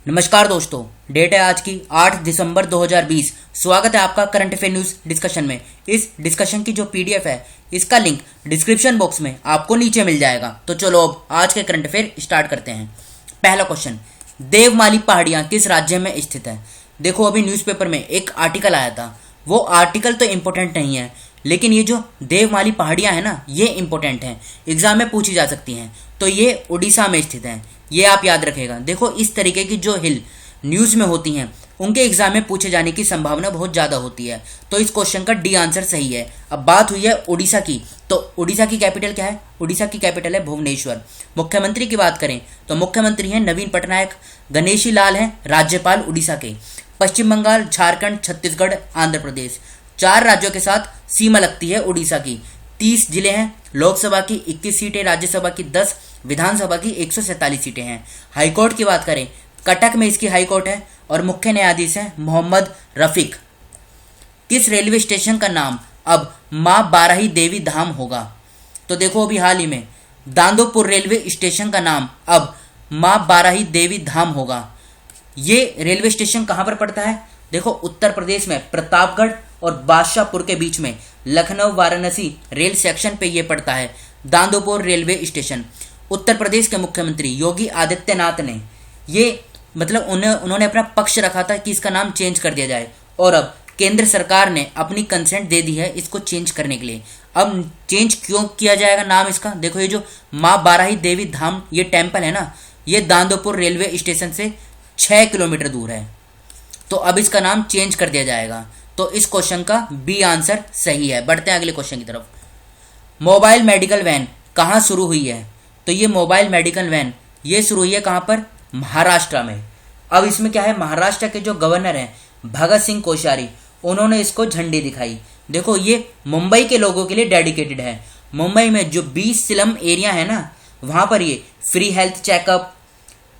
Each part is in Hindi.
नमस्कार दोस्तों, डेट है आज की 8 दिसंबर 2020। स्वागत है आपका करंट अफेयर न्यूज डिस्कशन में। इस डिस्कशन की जो पीडीएफ है इसका लिंक डिस्क्रिप्शन बॉक्स में आपको नीचे मिल जाएगा। तो चलो अब आज के करंट अफेयर स्टार्ट करते हैं। पहला क्वेश्चन, देवमाली पहाड़ियां किस राज्य में स्थित है? देखो, अभी न्यूज़पेपर में एक आर्टिकल आया था। वो आर्टिकल तो इम्पोर्टेंट नहीं है, लेकिन ये जो देवमाली पहाड़ियां हैं ना, ये इंपॉर्टेंट हैं, एग्जाम में पूछी जा सकती हैं। तो ये उड़ीसा में स्थित है, ये आप याद रखेगा। देखो, इस तरीके की जो हिल न्यूज़ में होती हैं उनके एग्जाम में पूछे जाने की संभावना बहुत ज़्यादा होती है। तो इस क्वेश्चन का डी आंसर सही है। अब बात हुई है उड़ीसा की, तो उड़ीसा की कैपिटल क्या है? उड़ीसा की कैपिटल है भुवनेश्वर। मुख्यमंत्री की बात करें तो मुख्यमंत्री हैं नवीन पटनायक। गणेशी लाल हैं राज्यपाल उड़ीसा के। पश्चिम बंगाल, झारखंड, छत्तीसगढ़, आंध्र प्रदेश, 4 राज्यों के साथ सीमा लगती है उड़ीसा की। 30 जिले हैं, लोकसभा की 21 सीटें, राज्यसभा की 10, विधानसभा की 147 सीटें हैं। हाईकोर्ट की बात करें, कटक में इसकी हाईकोर्ट है और मुख्य न्यायाधीश हैं मोहम्मद रफीक। किस रेलवे स्टेशन का नाम अब मां बाराही देवी धाम होगा? तो देखो, अभी हाल ही में दांदोपुर रेलवे स्टेशन का नाम अब मां बाराही देवी धाम होगा। ये रेलवे स्टेशन कहाँ पर पड़ता है? देखो, उत्तर प्रदेश में प्रतापगढ़ और बादशाहपुर के बीच में लखनऊ वाराणसी रेल सेक्शन पे ये पड़ता है, दांदोपुर रेलवे स्टेशन। उत्तर प्रदेश के मुख्यमंत्री योगी आदित्यनाथ ने ये उन्होंने अपना पक्ष रखा था कि इसका नाम चेंज कर दिया जाए, और अब केंद्र सरकार ने अपनी कंसेंट दे दी है इसको चेंज करने के लिए। अब चेंज क्यों किया जाएगा नाम इसका? देखो, ये जो माँ बाराही देवी धाम ये टेम्पल है ना, ये दांदोपुर रेलवे स्टेशन से 6 किलोमीटर दूर है। तो अब इसका नाम चेंज कर दिया जाएगा। तो इस क्वेश्चन का बी आंसर सही है। बढ़ते हैं अगले क्वेश्चन की तरफ। मोबाइल मेडिकल वैन कहाँ शुरू हुई है? तो ये मोबाइल मेडिकल वैन ये शुरू हुई है कहाँ पर? महाराष्ट्र में। अब इसमें क्या है, महाराष्ट्र के जो गवर्नर हैं भगत सिंह कोश्यारी, उन्होंने इसको झंडी दिखाई। देखो, ये मुंबई के लोगों के लिए डेडिकेटेड है। मुंबई में जो 20 स्लम एरिया है ना, वहाँ पर ये फ्री हेल्थ चेकअप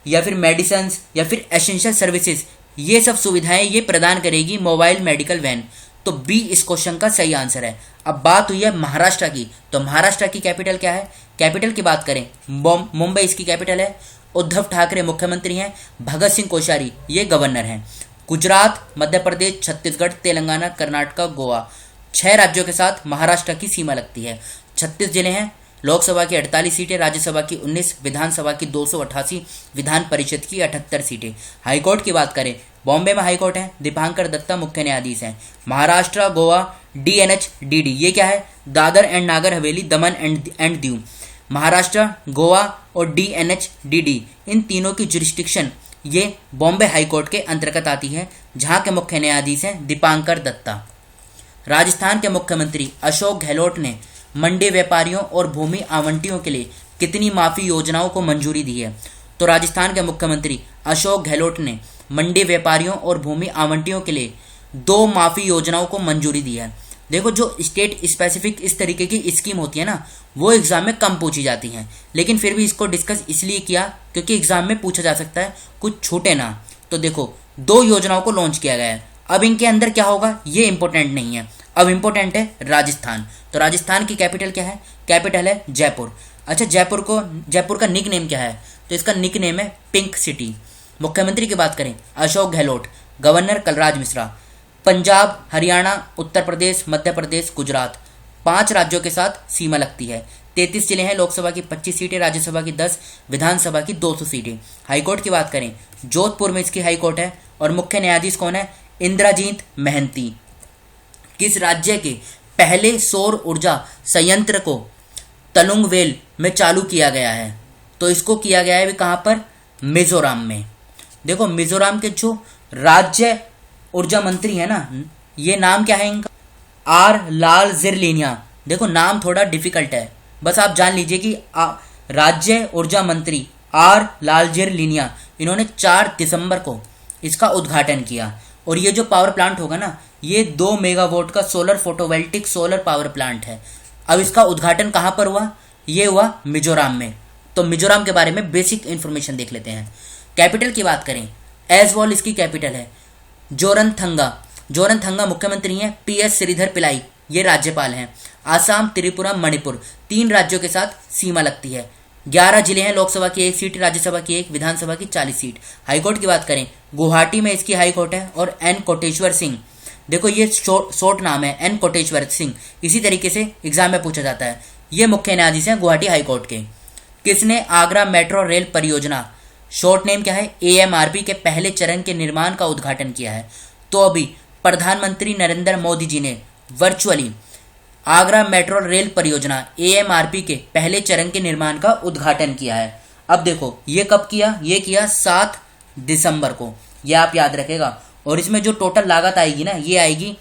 या फिर मेडिसिन या फिर एसेंशियल सर्विसेज, ये सब सुविधाएं ये प्रदान करेगी मोबाइल मेडिकल वैन। तो बी इस क्वेश्चन का सही आंसर है। अब बात हुई है महाराष्ट्र की, तो महाराष्ट्र की कैपिटल क्या है? कैपिटल की बात करें, मुंबई इसकी कैपिटल है। उद्धव ठाकरे मुख्यमंत्री हैं, भगत सिंह कोश्यारी ये गवर्नर हैं। गुजरात, मध्य प्रदेश, छत्तीसगढ़, तेलंगाना, कर्नाटक, गोवा, 6 राज्यों के साथ महाराष्ट्र की सीमा लगती है। 36 जिले हैं, लोकसभा की 48 सीटें, राज्यसभा की 19, विधानसभा की 288, विधान परिषद की 78 सीटें। हाईकोर्ट की बात करें, बॉम्बे में हाईकोर्ट है, दीपांकर दत्ता मुख्य न्यायाधीश हैं। महाराष्ट्र, गोवा, डीएनएच डीडी ये क्या है? Dadar and Nagar Haveli, Daman and Diu. Maharashtra, Goa और डीएनएच डीडी इन तीनों की जुरिस्डिक्शन ये बॉम्बे हाईकोर्ट के अंतर्गत आती है, जहां के मुख्य न्यायाधीश हैं दीपांकर दत्ता। राजस्थान के मुख्यमंत्री अशोक गहलोत ने मंडी व्यापारियों और भूमि आवंटियों के लिए कितनी माफी योजनाओं को मंजूरी दी है? तो राजस्थान के मुख्यमंत्री अशोक गहलोत ने मंडी व्यापारियों और भूमि आवंटियों के लिए 2 माफी योजनाओं को मंजूरी दी है। देखो, जो स्टेट स्पेसिफिक इस तरीके की स्कीम होती है ना, वो एग्जाम में कम पूछी जाती हैं, लेकिन फिर भी इसको डिस्कस इसलिए किया क्योंकि एग्जाम में पूछा जा सकता है, कुछ छूटे ना। तो देखो, 2 योजनाओं को लॉन्च किया गया है। अब इनके अंदर क्या होगा ये इंपॉर्टेंट नहीं है, अब इंपॉर्टेंट है राजस्थान। तो राजस्थान की कैपिटल क्या है? कैपिटल है जयपुर। अच्छा, जयपुर का निक नेम क्या है? तो इसका निक नेम है पिंक सिटी। मुख्यमंत्री की बात करें, अशोक गहलोत। गवर्नर कलराज मिश्रा। पंजाब, हरियाणा, उत्तर प्रदेश, मध्य प्रदेश, गुजरात, 5 राज्यों के साथ सीमा लगती है। 33 जिले हैं, लोकसभा की 25 सीटें, राज्यसभा की 10, विधानसभा की 200 सीटें। हाईकोर्ट की बात करें, जोधपुर में इसकी हाईकोर्ट है और मुख्य न्यायाधीश कौन है? इंद्रजीत महंती। किस राज्य के पहले सौर ऊर्जा संयंत्र को तलुंगवेल में चालू किया गया है? तो इसको किया गया है कहाँ पर? मिजोरम में। देखो, मिजोरम के जो राज्य ऊर्जा मंत्री है ना, ये नाम क्या है इनका? आर लाल जिरलिनिया। देखो, नाम थोड़ा डिफिकल्ट है, बस आप जान लीजिए कि राज्य ऊर्जा मंत्री आर लाल जिरलिनिया, इन्होंने 4 दिसंबर को इसका उद्घाटन किया। और ये जो पावर प्लांट होगा ना, ये 2 मेगावाट का solar photovoltaic solar power plant है। अब इसका उद्घाटन कहाँ पर हुआ? ये हुआ मिजोरम में। तो मिजोरम के बारे में बेसिक इंफॉर्मेशन देख लेते हैं। कैपिटल की बात करें, एजवॉल इसकी कैपिटल है। जोरनथंगा मुख्यमंत्री हैं पीएस श्रीधर पिल्लाई, ये राज्यपाल हैं। आसाम, त्रिपुरा, मणिपुर 3 राज्यों के साथ सीमा लगती है। 11 जिले हैं, लोकसभा की 1 सीट, राज्यसभा की 1, विधानसभा की 40 सीट। हाईकोर्ट की बात करें, गुवाहाटी में इसकी हाईकोर्ट है। और एन कोटेश्वर सिंह, देखो ये शॉर्ट नाम है, एन कोटेश्वर सिंह, इसी तरीके से एग्जाम में पूछा जाता है। ये मुख्य न्यायाधीश हैं गुवाहाटी हाईकोर्ट के। किसने आगरा मेट्रो रेल परियोजना, शॉर्ट नेम क्या है, AMRP के पहले चरण के निर्माण का उद्घाटन किया है? तो अभी प्रधानमंत्री नरेंद्र मोदी जी ने वर्चुअली आगरा मेट्रो रेल परियोजना AMRP के पहले चरण के निर्माण का उद्घाटन किया है। अब देखो ये कब किया, ये किया 7 दिसंबर को, ये आप याद रखेगा। और इसमें जो टोटल लागत आएगी ना, ये आएगी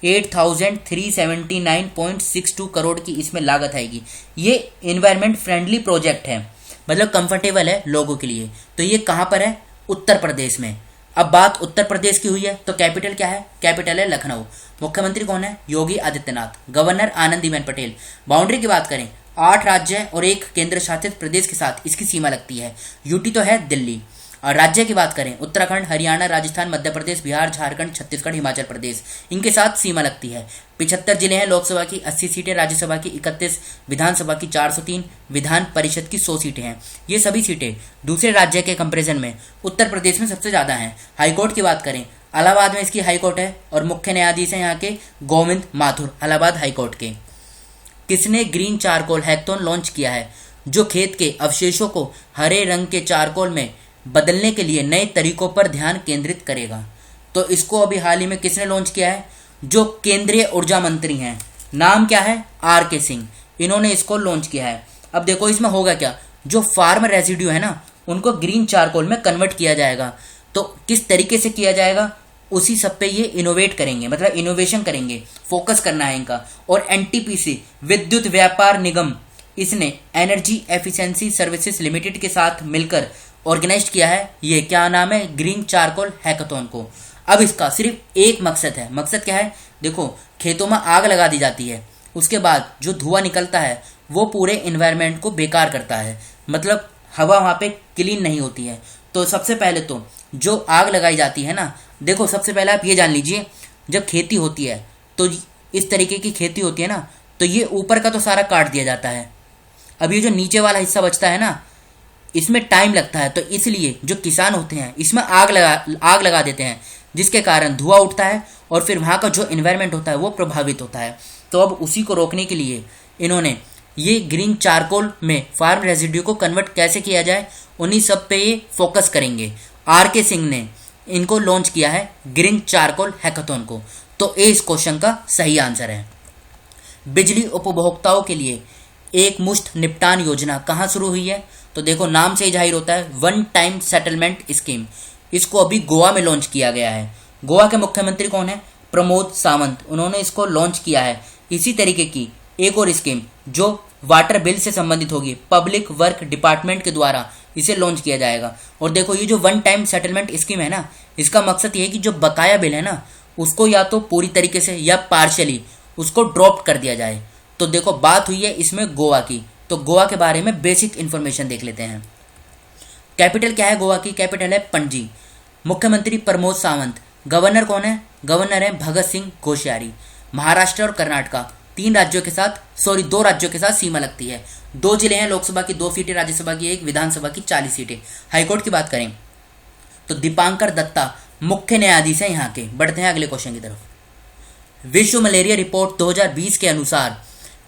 8379.62 करोड़ की इसमें लागत आएगी। ये इन्वायरमेंट फ्रेंडली प्रोजेक्ट है, मतलब कंफर्टेबल है लोगों के लिए। तो ये कहाँ पर है, उत्तर प्रदेश में। अब बात उत्तर प्रदेश की हुई है तो कैपिटल क्या है, कैपिटल है लखनऊ। मुख्यमंत्री कौन है, योगी आदित्यनाथ। गवर्नर आनंदीबेन पटेल। बाउंड्री की बात करें, 8 राज्य और 1 केंद्र शासित प्रदेश के साथ इसकी सीमा लगती है। यूटी तो है दिल्ली। और राज्य की बात करें, उत्तराखंड, हरियाणा, राजस्थान, मध्य प्रदेश, बिहार, झारखंड, छत्तीसगढ़, हिमाचल प्रदेश, इनके साथ सीमा लगती है। 75 जिले हैं, लोकसभा की 80 सीटें, राज्यसभा की 31, विधानसभा की 403, विधान परिषद की 100 सीटें हैं। ये सभी सीटें दूसरे राज्य के कंपेरिजन में उत्तर प्रदेश में सबसे ज्यादा हैं। हाईकोर्ट की बात करें, इलाहाबाद में इसकी हाईकोर्ट है और मुख्य न्यायाधीश हैं यहाँ के गोविंद माथुर, इलाहाबाद हाईकोर्ट के। किसने ग्रीन चारकोल हैकथॉन लॉन्च किया है, जो खेत के अवशेषों को हरे रंग के चारकोल में बदलने के लिए नए तरीकों पर ध्यान केंद्रित करेगा? तो इसको अभी हाल ही में किसने लॉन्च किया है, जो केंद्रीय ऊर्जा मंत्री हैं, नाम क्या है, RK सिंह, इन्होंने इसको लॉन्च किया है। अब देखो इसमें होगा क्या, जो फार्म रेजिड्यू है ना, उनको ग्रीन चारकोल में कन्वर्ट किया जाएगा। तो किस तरीके से किया जाएगा, उसी सब पे ये इनोवेट करेंगे, मतलब इनोवेशन करेंगे, फोकस करना है इनका। और NTPC विद्युत व्यापार निगम, इसने एनर्जी एफिशिएंसी सर्विसेज लिमिटेड के साथ मिलकर ऑर्गेनाइज किया है। ये क्या नाम है, ग्रीन चारकोल हैकाथॉन को। अब इसका सिर्फ एक मकसद है, मकसद क्या है, देखो खेतों में आग लगा दी जाती है, उसके बाद जो धुआं निकलता है वो पूरे इन्वायरमेंट को बेकार करता है, मतलब हवा वहाँ पे क्लीन नहीं होती है। तो सबसे पहले तो जो आग लगाई जाती है ना, देखो सबसे पहले आप ये जान लीजिए, जब खेती होती है तो इस तरीके की खेती होती है ना, तो ये ऊपर का तो सारा काट दिया जाता है। अब ये जो नीचे वाला हिस्सा बचता है ना, इसमें टाइम लगता है, तो इसलिए जो किसान होते हैं इसमें आग लगा देते हैं, जिसके कारण धुआं उठता है और फिर वहाँ का जो इन्वायरमेंट होता है वो प्रभावित होता है। तो अब उसी को रोकने के लिए इन्होंने ये ग्रीन चारकोल में फार्म रेजिड्यू को कन्वर्ट कैसे किया जाए, उन्हीं सब पे ये फोकस करेंगे। RK सिंह ने इनको लॉन्च किया है, ग्रीन चारकोल हैकाथॉन को। तो ए इस क्वेश्चन का सही आंसर है। बिजली उपभोक्ताओं के लिए एक मुश्त निपटान योजना कहाँ शुरू हुई है, तो देखो नाम से ही जाहिर होता है, वन टाइम सेटलमेंट स्कीम। इसको अभी गोवा में लॉन्च किया गया है। गोवा के मुख्यमंत्री कौन है, प्रमोद सावंत, उन्होंने इसको लॉन्च किया है। इसी तरीके की एक और स्कीम जो वाटर बिल से संबंधित होगी, पब्लिक वर्क डिपार्टमेंट के द्वारा इसे लॉन्च किया जाएगा। और देखो ये जो वन टाइम सेटलमेंट स्कीम है ना, इसका मकसद ये है कि जो बकाया बिल है ना, उसको या तो पूरी तरीके से या पार्शियली उसको ड्रॉप कर दिया जाए। तो देखो बात हुई है इसमें गोवा की, तो गोवा के बारे में बेसिक इन्फॉर्मेशन देख लेते हैं। कैपिटल क्या है गोवा की, कैपिटल है पणजी। मुख्यमंत्री प्रमोद सावंत। गवर्नर कौन है, गवर्नर है भगत सिंह कोश्यारी। महाराष्ट्र और कर्नाटका 2 राज्यों के साथ सीमा लगती है। 2 जिले हैं, लोकसभा की 2 सीटें, राज्यसभा की 1, विधानसभा की 40 सीटें। हाईकोर्ट की बात करें तो दीपांकर दत्ता मुख्य न्यायाधीश हैं यहाँ के। बढ़ते हैं अगले क्वेश्चन की तरफ। विश्व मलेरिया रिपोर्ट 2020 के अनुसार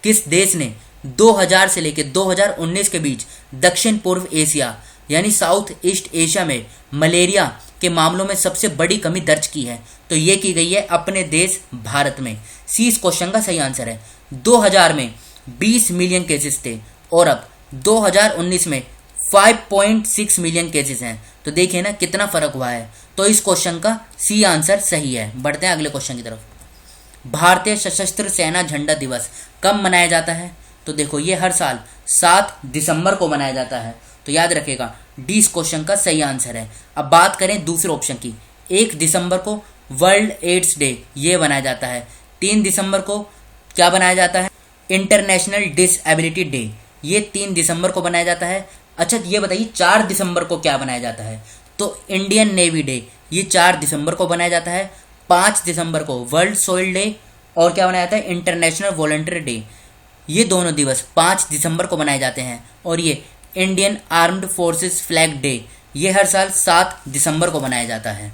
किस देश ने 2000 से लेकर 2019 के बीच दक्षिण पूर्व एशिया यानी साउथ ईस्ट एशिया में मलेरिया के मामलों में सबसे बड़ी कमी दर्ज की है? तो ये की गई है अपने देश भारत में। सी इस क्वेश्चन का सही आंसर है। 2000 में 20 मिलियन केसेस थे और अब 2019 में 5.6 मिलियन केसेस हैं। तो देखिए ना कितना फर्क हुआ है। तो इस क्वेश्चन का सी आंसर सही है। बढ़ते हैं अगले क्वेश्चन की तरफ। भारतीय सशस्त्र सेना झंडा दिवस कब मनाया जाता है? तो देखो ये हर साल 7 दिसंबर को मनाया जाता है। तो याद रखेगा डी इस क्वेश्चन का सही आंसर है। अब बात करें दूसरे ऑप्शन की, 1 दिसंबर को वर्ल्ड एड्स डे ये बनाया जाता है। 3 दिसंबर को क्या बनाया जाता है, इंटरनेशनल डिसएबिलिटी डे, ये 3 दिसंबर को बनाया जाता है। अच्छा ये बताइए 4 दिसंबर को क्या बनाया जाता है? तो इंडियन नेवी डे, ये 4 दिसंबर को बनाया जाता है। 5 दिसंबर को वर्ल्ड सोइल डे और क्या बनाया जाता है, इंटरनेशनल वॉलंटियर डे, ये दोनों दिवस 5 दिसंबर को मनाए जाते हैं। और ये Indian armed forces flag day, ये हर साल 7 दिसंबर को मनाया जाता है।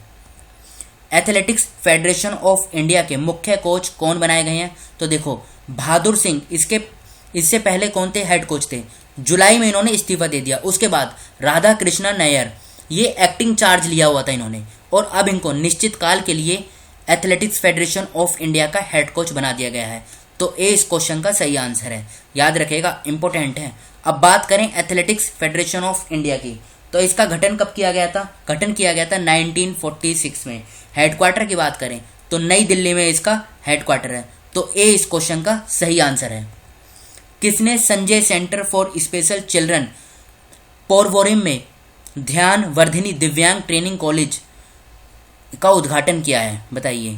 एथलेटिक्स फेडरेशन ऑफ इंडिया के मुख्य कोच कौन बनाए गए हैं? तो देखो बहादुर सिंह, इससे पहले कौन थे? हेड कोच थे। जुलाई में इन्होंने इस्तीफा दे दिया। उसके बाद राधा कृष्णा नायर, ये एक्टिंग चार्ज लिया हुआ था इन्होंने, और अब इनको निश्चित काल के लिए एथलेटिक्स फेडरेशन ऑफ इंडिया का हेड कोच बना दिया गया है। तो ए इस क्वेश्चन का सही आंसर है, याद रखेगा, इंपॉर्टेंट है। अब बात करें एथलेटिक्स फेडरेशन ऑफ इंडिया की, तो इसका गठन कब किया गया था? गठन किया गया था 1946 में। हेडक्वार्टर की बात करें तो नई दिल्ली में इसका हेडक्वार्टर है। तो ए इस क्वेश्चन का सही आंसर है। किसने Sanjay centre for special children Porvorim में ध्यान वर्धिनी दिव्यांग ट्रेनिंग कॉलेज का उद्घाटन किया है? बताइए।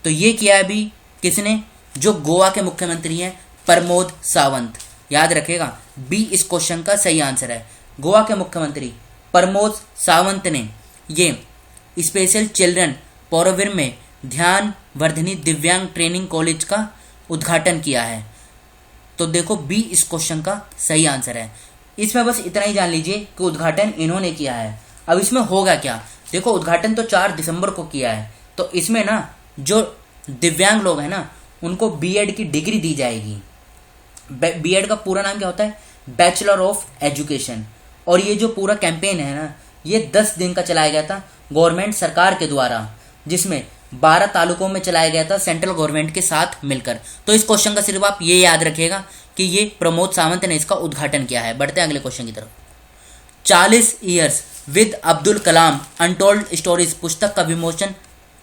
तो ये किया है अभी किसने? जो गोवा के मुख्यमंत्री हैं प्रमोद सावंत, याद रखेगा, बी इस क्वेश्चन का सही आंसर है। गोवा के मुख्यमंत्री प्रमोद सावंत ने ये स्पेशल चिल्ड्रन पोरवोरिम में ध्यान वर्धिनी दिव्यांग ट्रेनिंग कॉलेज का उद्घाटन किया है। तो देखो बी इस क्वेश्चन का सही आंसर है। इसमें बस इतना ही जान लीजिए कि उद्घाटन इन्होंने किया है। अब इसमें होगा क्या? देखो उद्घाटन तो 4 दिसंबर को किया है, तो इसमें ना जो दिव्यांग लोग हैं ना उनको बीएड की डिग्री दी जाएगी। बीएड का पूरा नाम क्या होता है? Bachelor of education. और ये जो पूरा कैंपेन है ना, ये 10 दिन का चलाया गया था गवर्नमेंट सरकार के द्वारा, जिसमें 12 तालुकों में चलाया गया था सेंट्रल गवर्नमेंट के साथ मिलकर। तो इस क्वेश्चन का सिर्फ आप ये याद रखिएगा कि ये प्रमोद सावंत ने इसका उद्घाटन किया है। बढ़ते हैं अगले क्वेश्चन की तरफ। 40 years with Abdul Kalam untold stories पुस्तक का विमोचन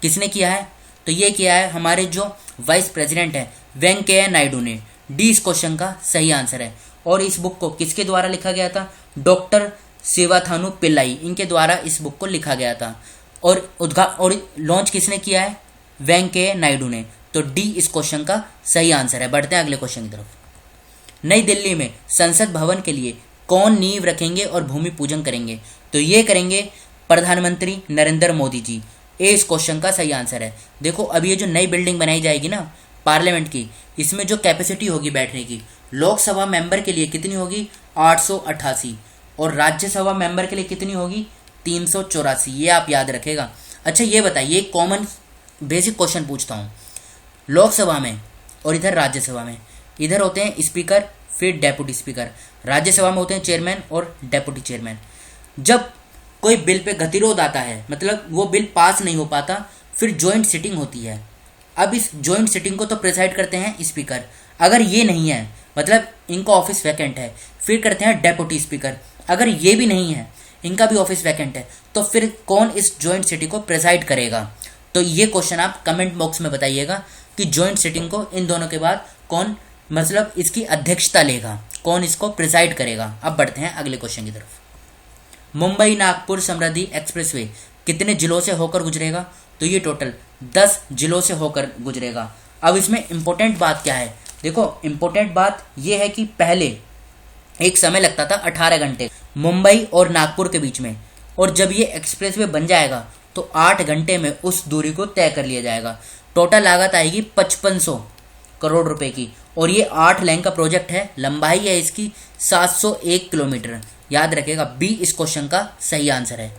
किसने किया है? तो ये किया है हमारे जो वाइस प्रेसिडेंट है वेंकैया नायडू ने। डी इस क्वेश्चन का सही आंसर है। और इस बुक को किसके द्वारा लिखा गया था? डॉक्टर सेवाथानु पिल्लाई, इनके द्वारा इस बुक को लिखा गया था। और लॉन्च किसने किया है? वेंकैया नायडू ने। तो डी इस क्वेश्चन का सही आंसर है। बढ़ते हैं अगले क्वेश्चन की तरफ। नई दिल्ली में संसद भवन के लिए कौन नींव रखेंगे और भूमि पूजन करेंगे? तो ये करेंगे प्रधानमंत्री नरेंद्र मोदी जी। ए इस क्वेश्चन का सही आंसर है। देखो अब ये जो नई बिल्डिंग बनाई जाएगी ना पार्लियामेंट की, इसमें जो कैपेसिटी होगी बैठने की, लोकसभा मेंबर के लिए कितनी होगी? 888, और राज्यसभा मेंबर के लिए कितनी होगी? 384। ये आप याद रखेगा। अच्छा ये बताइए, एक कॉमन बेसिक क्वेश्चन पूछता हूँ। लोकसभा में और इधर राज्यसभा में, इधर होते हैं स्पीकर फिर डेप्यूटी स्पीकर, राज्यसभा में होते हैं चेयरमैन और डेप्यूटी चेयरमैन। जब कोई बिल पे गतिरोध आता है, मतलब वो बिल पास नहीं हो पाता, फिर जॉइंट सिटिंग होती है। अब इस जॉइंट सिटिंग को तो प्रेसाइड करते हैं स्पीकर। अगर ये नहीं है, मतलब इनका ऑफिस वैकेंट है, फिर करते हैं डेप्यूटी स्पीकर। अगर ये भी नहीं है, इनका भी ऑफिस वैकेंट है, तो फिर कौन इस जॉइंट सिटिंग को प्रेसाइड करेगा? तो ये क्वेश्चन आप कमेंट बॉक्स में बताइएगा कि जॉइंट सिटिंग को इन दोनों के बाद कौन, मतलब इसकी अध्यक्षता लेगा, कौन इसको प्रिसाइड करेगा। अब बढ़ते हैं अगले क्वेश्चन की तरफ। मुंबई नागपुर समृद्धि एक्सप्रेसवे कितने जिलों से होकर गुजरेगा? तो ये टोटल 10 जिलों से होकर गुजरेगा। अब इसमें इंपॉर्टेंट बात क्या है? देखो इंपॉर्टेंट बात ये है कि पहले एक समय लगता था 18 घंटे मुंबई और नागपुर के बीच में, और जब ये एक्सप्रेसवे बन जाएगा तो 8 घंटे में उस दूरी को तय कर लिया जाएगा। टोटल लागत आएगी 5500 करोड़ रुपए की, और ये 8 लेन का प्रोजेक्ट है। लंबाई है इसकी 701 किलोमीटर। याद रखेगा, बी इस क्वेश्चन का सही आंसर है।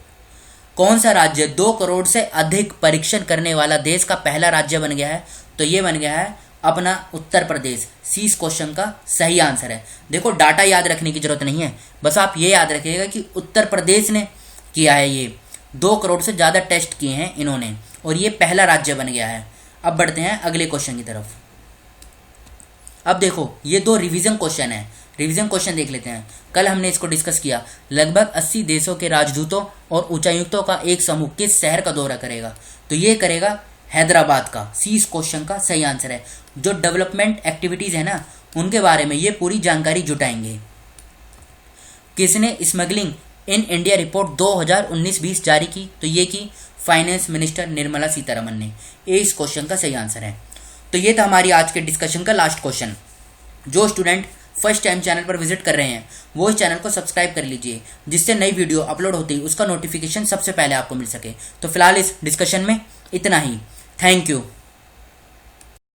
कौन सा राज्य 2 करोड़ से अधिक परीक्षण करने वाला देश का पहला राज्य बन गया है? तो ये बन गया है अपना उत्तर प्रदेश। सी इस क्वेश्चन का सही आंसर है। देखो डाटा याद रखने की जरूरत नहीं है, बस आप ये याद रखिएगा कि उत्तर प्रदेश ने किया है। ये 2 करोड़ से ज़्यादा टेस्ट किए हैं इन्होंने, और ये पहला राज्य बन गया है। अब बढ़ते हैं अगले क्वेश्चन की तरफ। अब देखो ये 2 रिवीजन क्वेश्चन है, रिवीजन क्वेश्चन देख लेते हैं। कल हमने इसको डिस्कस किया। लगभग 80 देशों के राजदूतों और उच्चायुक्तों का एक समूह किस शहर का दौरा करेगा? तो ये करेगा हैदराबाद का। सी इस क्वेश्चन का सही आंसर है। जो डेवलपमेंट एक्टिविटीज है ना, उनके बारे में ये पूरी जानकारी जुटाएंगे। किसने स्मगलिंग इन इंडिया रिपोर्ट 2019-20 जारी की? तो ये की फाइनेंस मिनिस्टर निर्मला सीतारमन ने। ये इस क्वेश्चन का सही आंसर है। तो ये था हमारी आज के डिस्कशन का लास्ट क्वेश्चन। जो स्टूडेंट फर्स्ट टाइम चैनल पर विजिट कर रहे हैं वो इस चैनल को सब्सक्राइब कर लीजिए, जिससे नई वीडियो अपलोड होती है उसका नोटिफिकेशन सबसे पहले आपको मिल सके। तो फिलहाल इस डिस्कशन में इतना ही। Thank you.